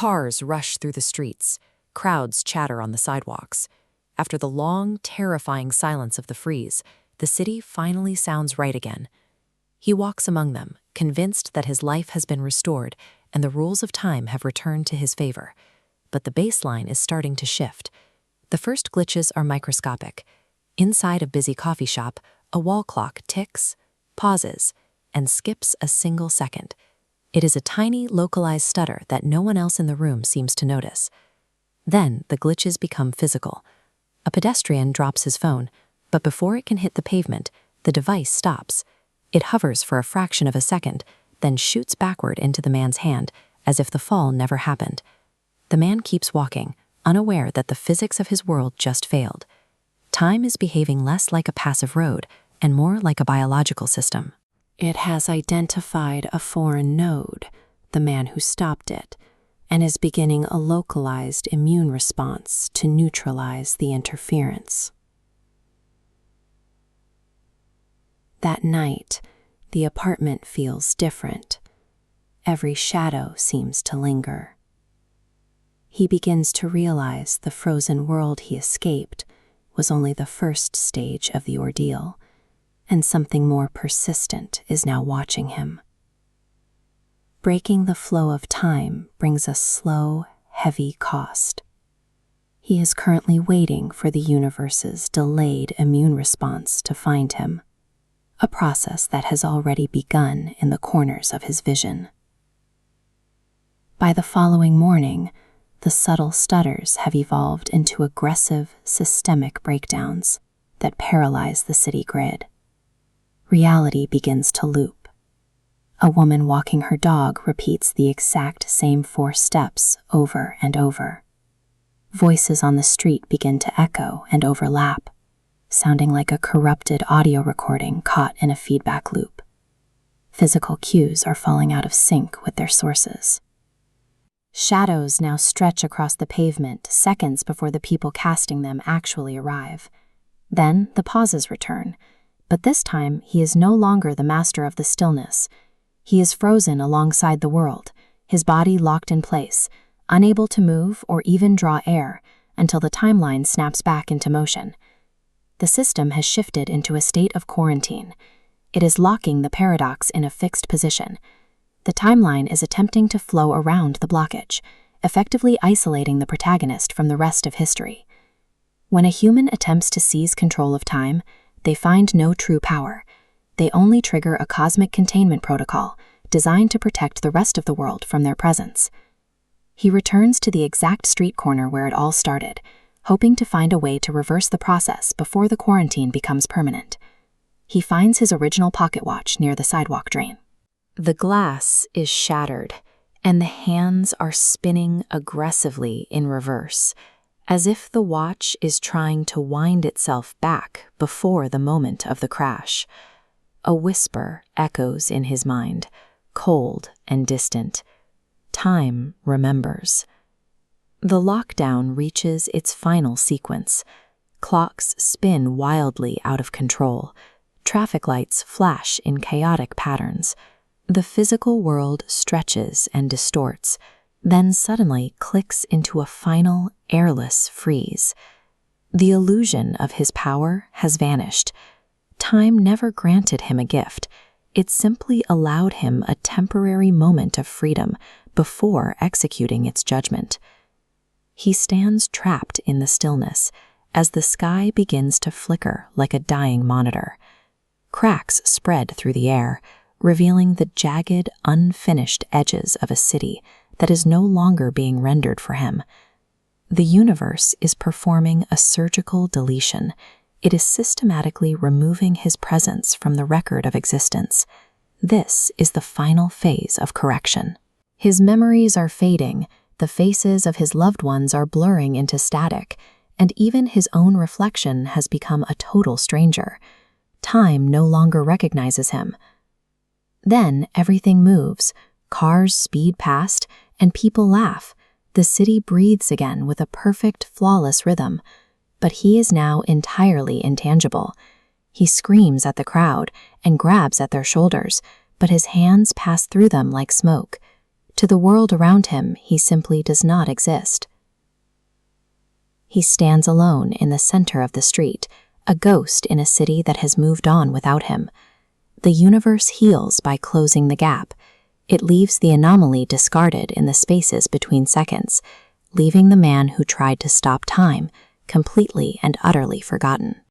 Cars rush through the streets. Crowds chatter on the sidewalks. After the long, terrifying silence of the freeze, the city finally sounds right again. He walks among them, convinced that his life has been restored and the rules of time have returned to his favor. But the baseline is starting to shift. The first glitches are microscopic. Inside a busy coffee shop, a wall clock ticks, pauses, and skips a single second. It is a tiny, localized stutter that no one else in the room seems to notice. Then the glitches become physical. A pedestrian drops his phone, but before it can hit the pavement, the device stops. It hovers for a fraction of a second, then shoots backward into the man's hand, as if the fall never happened. The man keeps walking, unaware that the physics of his world just failed. Time is behaving less like a passive road and more like a biological system. It has identified a foreign node, the man who stopped it, and is beginning a localized immune response to neutralize the interference. That night, the apartment feels different. Every shadow seems to linger. He begins to realize the frozen world he escaped was only the first stage of the ordeal, and something more persistent is now watching him. Breaking the flow of time brings a slow, heavy cost. He is currently waiting for the universe's delayed immune response to find him, a process that has already begun in the corners of his vision. By the following morning, the subtle stutters have evolved into aggressive, systemic breakdowns that paralyze the city grid. Reality begins to loop. A woman walking her dog repeats the exact same 4 steps over and over. Voices on the street begin to echo and overlap, sounding like a corrupted audio recording caught in a feedback loop. Physical cues are falling out of sync with their sources. Shadows now stretch across the pavement seconds before the people casting them actually arrive. Then the pauses return, but this time he is no longer the master of the stillness. He is frozen alongside the world, his body locked in place, unable to move or even draw air until the timeline snaps back into motion. The system has shifted into a state of quarantine. It is locking the paradox in a fixed position. The timeline is attempting to flow around the blockage, effectively isolating the protagonist from the rest of history. When a human attempts to seize control of time, they find no true power. They only trigger a cosmic containment protocol designed to protect the rest of the world from their presence. He returns to the exact street corner where it all started, hoping to find a way to reverse the process before the quarantine becomes permanent. He finds his original pocket watch near the sidewalk drain. The glass is shattered, and the hands are spinning aggressively in reverse, as if the watch is trying to wind itself back before the moment of the crash. A whisper echoes in his mind, cold and distant. Time remembers. The lockdown reaches its final sequence. Clocks spin wildly out of control. Traffic lights flash in chaotic patterns. The physical world stretches and distorts, then suddenly clicks into a final, airless freeze. The illusion of his power has vanished. Time never granted him a gift. It simply allowed him a temporary moment of freedom before executing its judgment. He stands trapped in the stillness as the sky begins to flicker like a dying monitor. Cracks spread through the air, revealing the jagged, unfinished edges of a city that is no longer being rendered for him. The universe is performing a surgical deletion. It is systematically removing his presence from the record of existence. This is the final phase of correction. His memories are fading, the faces of his loved ones are blurring into static, and even his own reflection has become a total stranger. Time no longer recognizes him. Then everything moves. Cars speed past, and people laugh. The city breathes again with a perfect, flawless rhythm. But he is now entirely intangible. He screams at the crowd and grabs at their shoulders, but his hands pass through them like smoke. To the world around him, he simply does not exist. He stands alone in the center of the street, a ghost in a city that has moved on without him. The universe heals by closing the gap. It leaves the anomaly discarded in the spaces between seconds, leaving the man who tried to stop time completely and utterly forgotten.